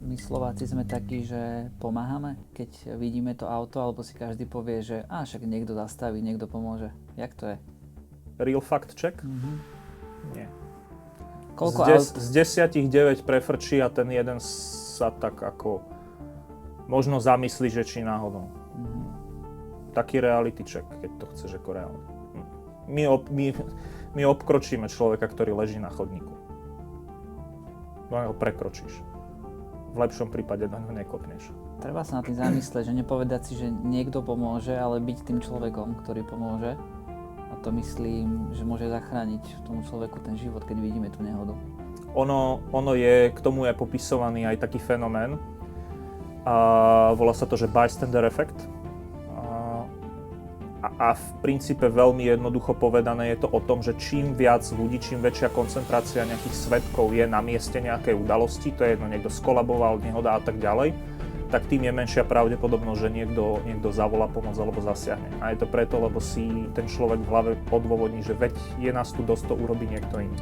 My Slováci sme takí, že pomáhame, keď vidíme to auto, alebo si každý povie, že však niekto zastaví, niekto pomôže. Jak to je? Real fact check? Nie. Koľko aut? Z 10 9 prefrčí a ten jeden sa tak ako možno zamyslí, že či náhodou. Taký reality check, keď to chceš ako reálne. My obkročíme človeka, ktorý leží na chodníku. No ho prekročíš. V lepšom prípade do neho nekopneš. Treba sa na tým zamyslieť, že nepovedať si, že niekto pomôže, ale byť tým človekom, ktorý pomôže. A to myslím, že môže zachrániť tomu človeku ten život, keď vidíme tú nehodu. Ono je, k tomu je popisovaný aj taký fenomén. Volá sa to, že bystander effect. A v princípe veľmi jednoducho povedané je to o tom, že čím viac ľudí, čím väčšia koncentrácia nejakých svedkov je na mieste nejakej udalosti, to je jedno, niekto skolaboval, nehoda a tak ďalej, tak tým je menšia pravdepodobnosť, že niekto zavolá pomoc alebo zasiahne. A je to preto, lebo si ten človek v hlave odôvodní, že veď je nás tu dosť, to urobí niekto iný.